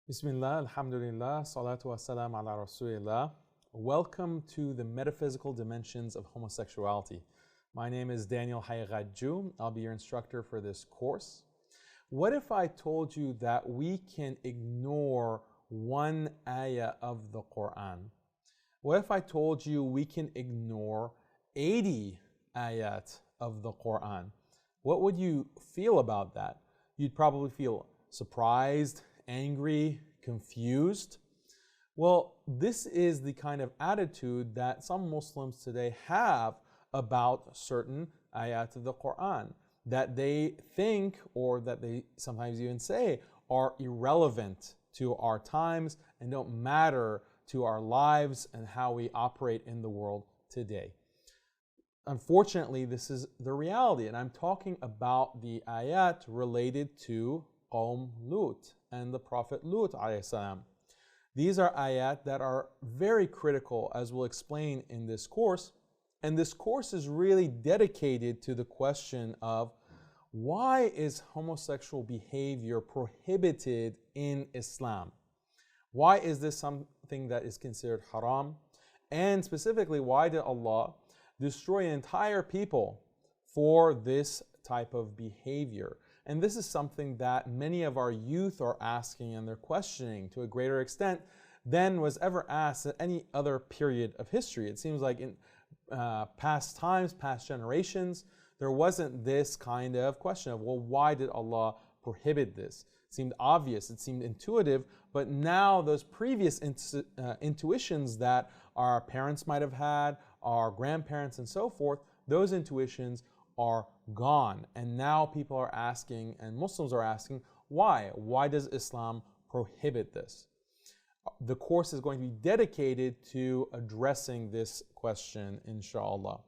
Bismillah, alhamdulillah, salatu wassalam ala rasulillah. Welcome to the metaphysical dimensions of homosexuality. My name is Daniel Hayrajju. I'll be your instructor for this course. What if I told you that we can ignore one ayah of the Quran? What if I told you we can ignore 80 ayat of the Quran? What would you feel about that? You'd probably feel surprised, angry, confused. Well, this is the kind of attitude that some Muslims today have about certain ayat of the Quran that they think, or that they sometimes even say, are irrelevant to our times and don't matter to our lives and how we operate in the world today. Unfortunately, this is the reality, and I'm talking about the ayat related to Qawm Lut and the Prophet Lut alayhi salam. These are ayat that are very critical, as we'll explain in this course. And this course is really dedicated to the question of why is homosexual behavior prohibited in Islam? Why is this something that is considered haram? And specifically, why did Allah destroy an entire people for this type of behavior? And this is something that many of our youth are asking, and they're questioning to a greater extent than was ever asked at any other period of history. It seems like in past times, past generations, there wasn't this kind of question of, well, why did Allah prohibit this? It seemed obvious, it seemed intuitive, but now those previous intuitions that our parents might have had, our grandparents and so forth, those intuitions are gone. And now people are asking, and Muslims are asking, why? Why does Islam prohibit this? The course is going to be dedicated to addressing this question, inshallah.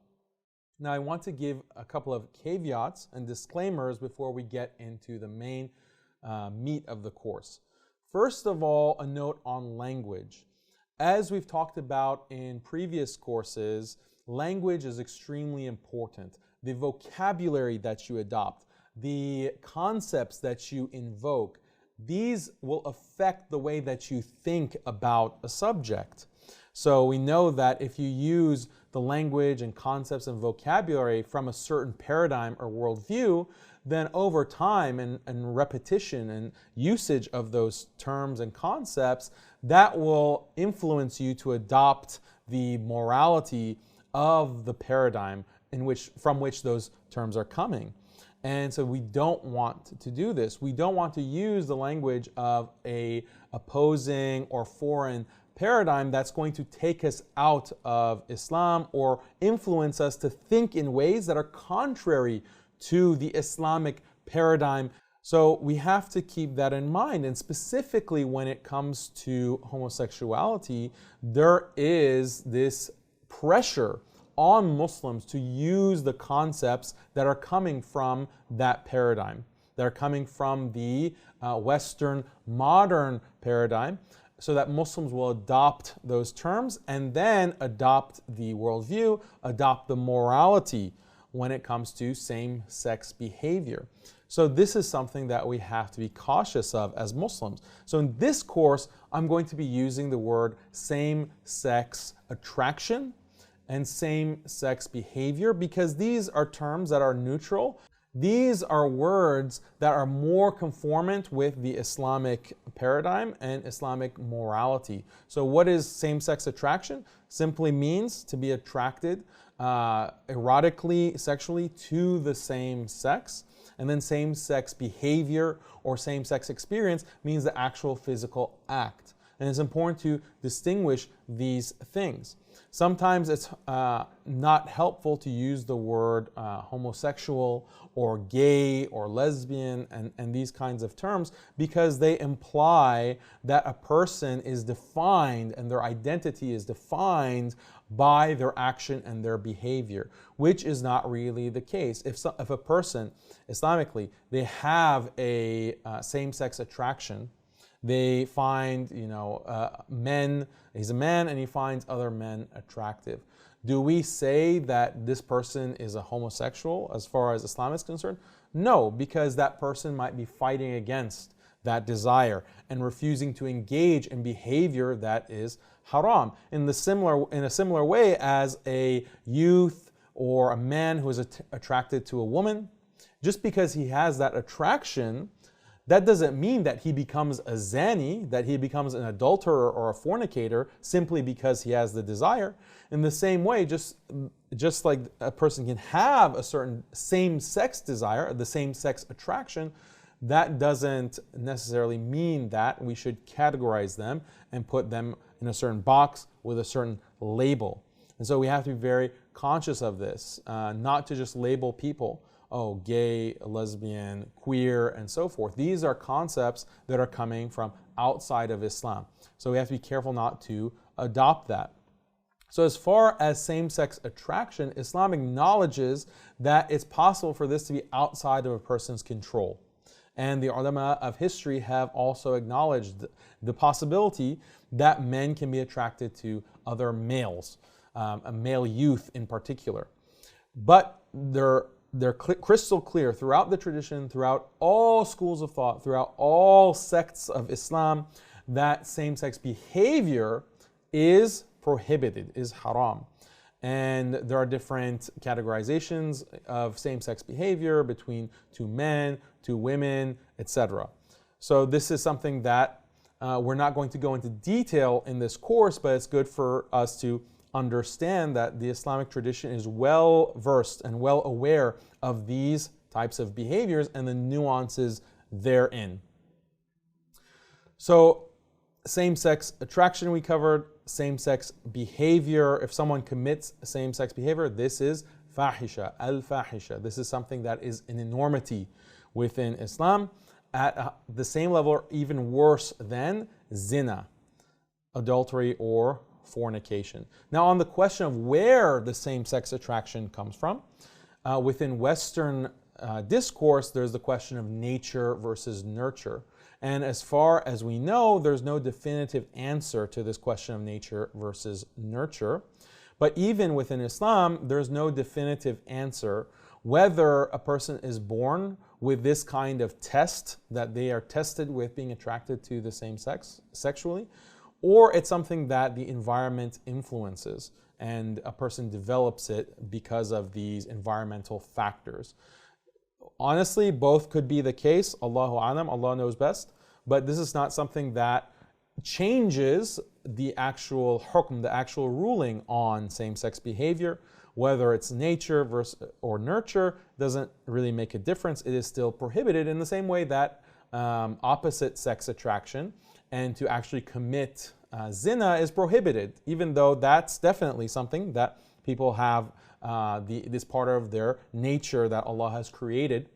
Now, I want to give a couple of caveats and disclaimers before we get into the main meat of the course. First of all, a note on language. As we've talked about in previous courses, language is extremely important. The vocabulary that you adopt, the concepts that you invoke, these will affect the way that you think about a subject. So we know that if you use the language and concepts and vocabulary from a certain paradigm or worldview, then over time and repetition and usage of those terms and concepts, that will influence you to adopt the morality of the paradigm from which those terms are coming. And so we don't want to do this. We don't want to use the language of a opposing or foreign paradigm that's going to take us out of Islam or influence us to think in ways that are contrary to the Islamic paradigm. So we have to keep that in mind. And specifically when it comes to homosexuality, there is this pressure on Muslims to use the concepts that are coming from that paradigm, that are coming from the Western modern paradigm, so that Muslims will adopt those terms and then adopt the worldview, adopt the morality when it comes to same-sex behavior. So this is something that we have to be cautious of as Muslims. So in this course, I'm going to be using the word same-sex attraction and same-sex behavior, because these are terms that are neutral. These are words that are more conformant with the Islamic paradigm and Islamic morality. So what is same-sex attraction? Simply means to be attracted erotically, sexually to the same sex. And then same-sex behavior or same-sex experience means the actual physical act. And it's important to distinguish these things. Sometimes it's not helpful to use the word homosexual or gay or lesbian and these kinds of terms, because they imply that a person is defined and their identity is defined by their action and their behavior, which is not really the case. If a person, Islamically, they have a same-sex attraction, they find, men, he's a man and he finds other men attractive. Do we say that this person is a homosexual as far as Islam is concerned? No, because that person might be fighting against that desire and refusing to engage in behavior that is haram. In a similar way as a youth or a man who is attracted to a woman, just because he has that attraction, that doesn't mean that he becomes a zani, that he becomes an adulterer or a fornicator simply because he has the desire. In the same way, just like a person can have a certain same-sex desire, the same-sex attraction, that doesn't necessarily mean that we should categorize them and put them in a certain box with a certain label. And so we have to be very conscious of this, not to just label people, oh, gay, lesbian, queer, and so forth. These are concepts that are coming from outside of Islam. So we have to be careful not to adopt that. So as far as same-sex attraction, Islam acknowledges that it's possible for this to be outside of a person's control. And the ulama of history have also acknowledged the possibility that men can be attracted to other males, a male youth in particular. But they're crystal clear throughout the tradition, throughout all schools of thought, throughout all sects of Islam, that same-sex behavior is prohibited, is haram. And there are different categorizations of same-sex behavior between two men, two women, etc. So this is something that we're not going to go into detail in this course, but it's good for us to understand that the Islamic tradition is well versed and well aware of these types of behaviors and the nuances therein. So same-sex attraction we covered, same-sex behavior. If someone commits same-sex behavior, this is fahisha, al-fahisha. This is something that is an enormity within Islam at the same level or even worse than zina, adultery or fornication. Now on the question of where the same-sex attraction comes from, within Western discourse, there's the question of nature versus nurture. And as far as we know, there's no definitive answer to this question of nature versus nurture. But even within Islam, there's no definitive answer whether a person is born with this kind of test, that they are tested with being attracted to the same sex sexually, or it's something that the environment influences and a person develops it because of these environmental factors. Honestly, both could be the case. Allahu alam, Allah knows best. But this is not something that changes the actual hukm, the actual ruling on same-sex behavior. Whether it's nature versus or nurture doesn't really make a difference. It is still prohibited in the same way that opposite sex attraction and to actually commit zina is prohibited, even though that's definitely something that people have this part of their nature that Allah has created,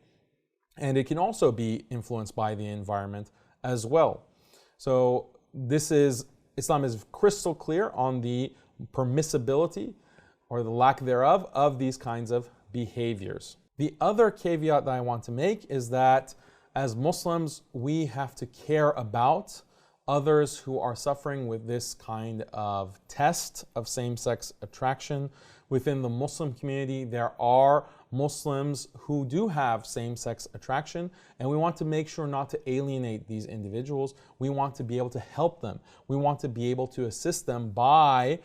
and it can also be influenced by the environment as well. So Islam is crystal clear on the permissibility or the lack thereof of these kinds of behaviors. The other caveat that I want to make is that as Muslims, we have to care about others who are suffering with this kind of test of same-sex attraction. Within the Muslim community, there are Muslims who do have same-sex attraction, and we want to make sure not to alienate these individuals. We want to be able to help them. We want to be able to assist them by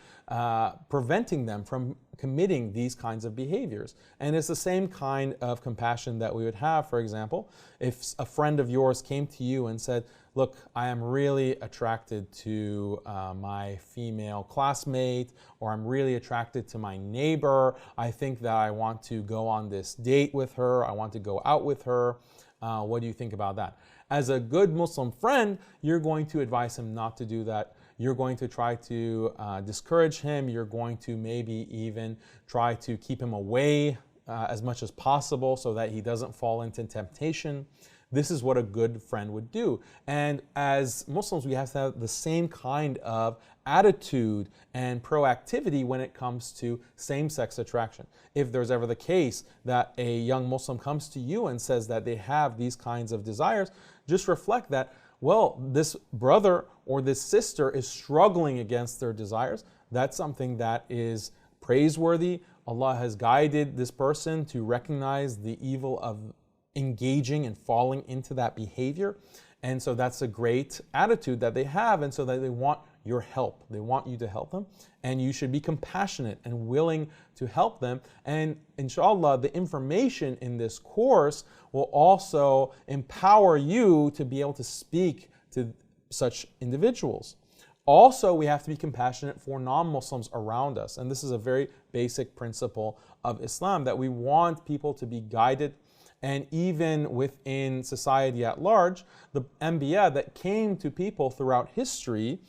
preventing them from committing these kinds of behaviors. And it's the same kind of compassion that we would have, for example, if a friend of yours came to you and said, look, I am really attracted to my female classmate, or I'm really attracted to my neighbor. I think that I want to go on this date with her. I want to go out with her. What do you think about that? As a good Muslim friend, you're going to advise him not to do that. You're going to try to discourage him. You're going to maybe even try to keep him away as much as possible so that he doesn't fall into temptation. This is what a good friend would do. And as Muslims, we have to have the same kind of attitude and proactivity when it comes to same-sex attraction. If there's ever the case that a young Muslim comes to you and says that they have these kinds of desires, just reflect that, well, this brother or this sister is struggling against their desires. That's something that is praiseworthy. Allah has guided this person to recognize the evil engaging and falling into that behavior. And so that's a great attitude that they have, and so that they want your help. They want you to help them, and you should be compassionate and willing to help them. And inshallah, the information in this course will also empower you to be able to speak to such individuals. Also, we have to be compassionate for non-Muslims around us. And this is a very basic principle of Islam, that we want people to be guided. And even within society at large, the Anbiya that came to people throughout history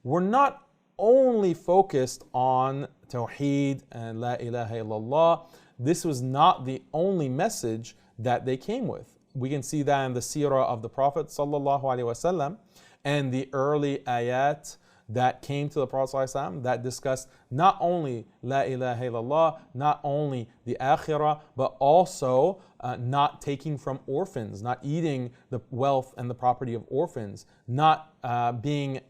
were not only focused on Tawheed and La ilaha illallah. This was not the only message that they came with. We can see that in the seerah of the Prophet ﷺ and the early ayat that came to the Prophet ﷺ that discussed not only La ilaha illallah, not only the akhirah, but also not taking from orphans, not eating the wealth and the property of orphans, not being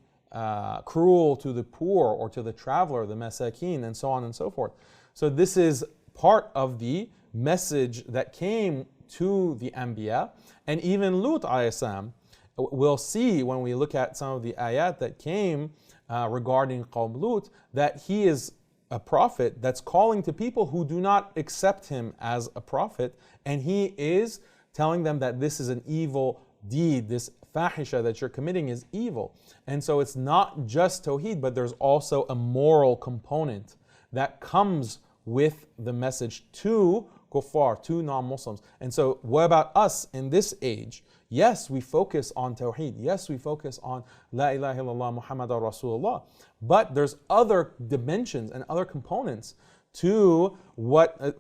cruel to the poor or to the traveler, the masakin, and so on and so forth. So this is part of the message that came to the Anbiya. And even Lut alayhi salam, we'll see when we look at some of the ayat that came regarding Qawm Lut, that he is a prophet that's calling to people who do not accept him as a prophet, and he is telling them that this is an evil deed, this fahisha that you're committing is evil. And so it's not just Tawheed, but there's also a moral component that comes with the message to kuffar, to non-Muslims. And so what about us in this age? Yes, we focus on Tawheed. Yes, we focus on La ilaha illallah Muhammadur Rasulullah. But there's other dimensions and other components to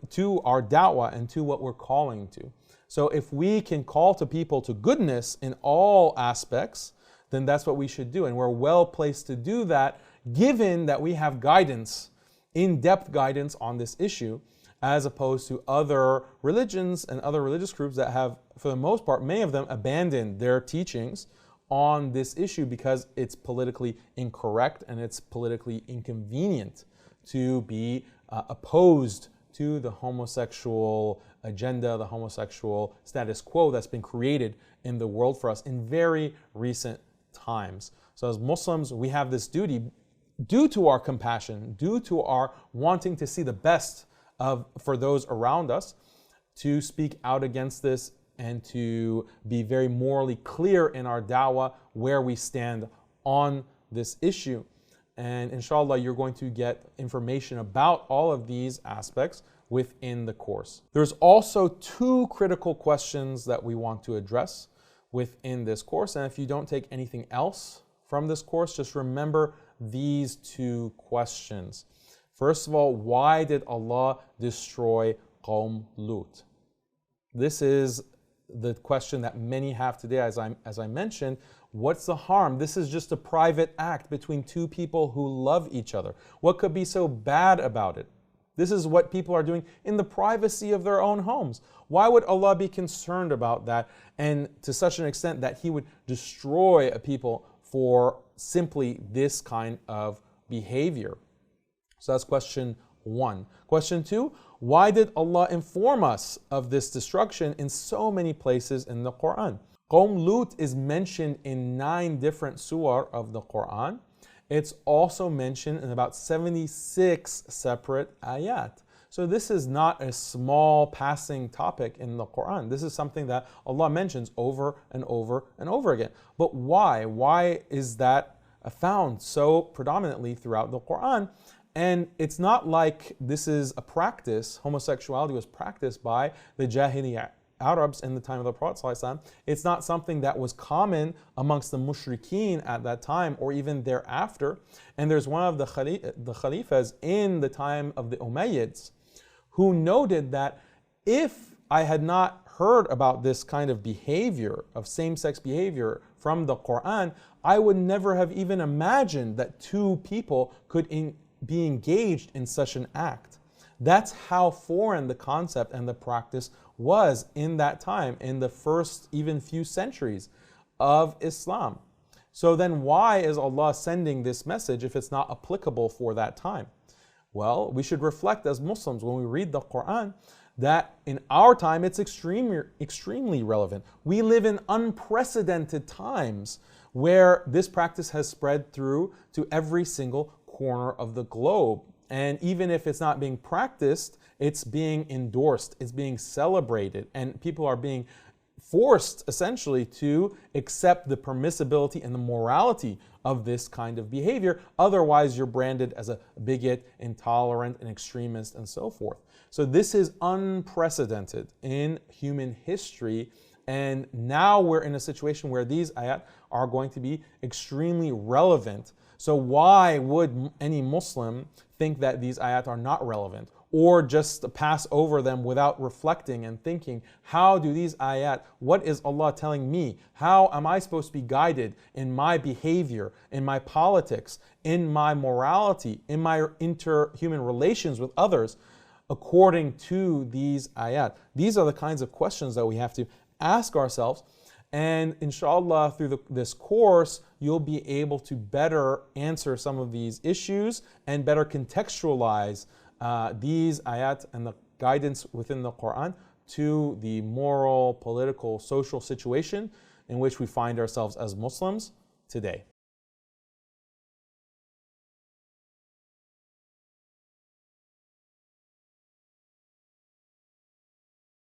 to our da'wah and to what we're calling to. So if we can call to people to goodness in all aspects, then that's what we should do. And we're well placed to do that, given that we have guidance, in-depth guidance on this issue, as opposed to other religions and other religious groups that have, for the most part, many of them abandoned their teachings on this issue because it's politically incorrect and it's politically inconvenient to be opposed to the homosexual agenda, the homosexual status quo that's been created in the world for us in very recent times. So as Muslims, we have this duty, due to our compassion, due to our wanting to see the best for those around us, to speak out against this and to be very morally clear in our da'wah where we stand on this issue. And inshallah, you're going to get information about all of these aspects within the course. There's also two critical questions that we want to address within this course. And if you don't take anything else from this course, just remember these two questions. First of all, why did Allah destroy Qawm Lut? This is the question that many have today, as I mentioned. What's the harm? This is just a private act between two people who love each other. What could be so bad about it? This is what people are doing in the privacy of their own homes. Why would Allah be concerned about that, and to such an extent that He would destroy a people for simply this kind of behavior? So that's question one. Question two, why did Allah inform us of this destruction in so many places in the Quran? Qawm Lut is mentioned in 9 different surah of the Quran. It's also mentioned in about 76 separate ayat. So this is not a small passing topic in the Quran. This is something that Allah mentions over and over and over again. But why? Why is that found so predominantly throughout the Quran? And it's not like this is a practice, homosexuality was practiced by the Jahiliyyah Arabs in the time of the Prophet ﷺ. It's not something that was common amongst the mushrikeen at that time or even thereafter. And there's one of the Khalifas in the time of the Umayyads who noted that if I had not heard about this kind of behavior, of same-sex behavior from the Quran, I would never have even imagined that two people could be engaged in such an act. That's how foreign the concept and the practice was in that time, in the first even few centuries of Islam. So then why is Allah sending this message if it's not applicable for that time? Well, we should reflect as Muslims when we read the Quran that in our time it's extremely relevant. We live in unprecedented times where this practice has spread through to every single corner of the globe. And even if it's not being practiced, it's being endorsed, it's being celebrated, and people are being forced essentially to accept the permissibility and the morality of this kind of behavior. Otherwise, you're branded as a bigot, intolerant, an extremist, and so forth. So this is unprecedented in human history. And now we're in a situation where these ayat are going to be extremely relevant. So why would any Muslim think that these ayat are not relevant, or just pass over them without reflecting and thinking, how do these ayat, what is Allah telling me? How am I supposed to be guided in my behavior, in my politics, in my morality, in my interhuman relations with others, according to these ayat? These are the kinds of questions that we have to ask ourselves. And inshallah, through this course, you'll be able to better answer some of these issues and better contextualize these ayat and the guidance within the Quran to the moral, political, social situation in which we find ourselves as Muslims today.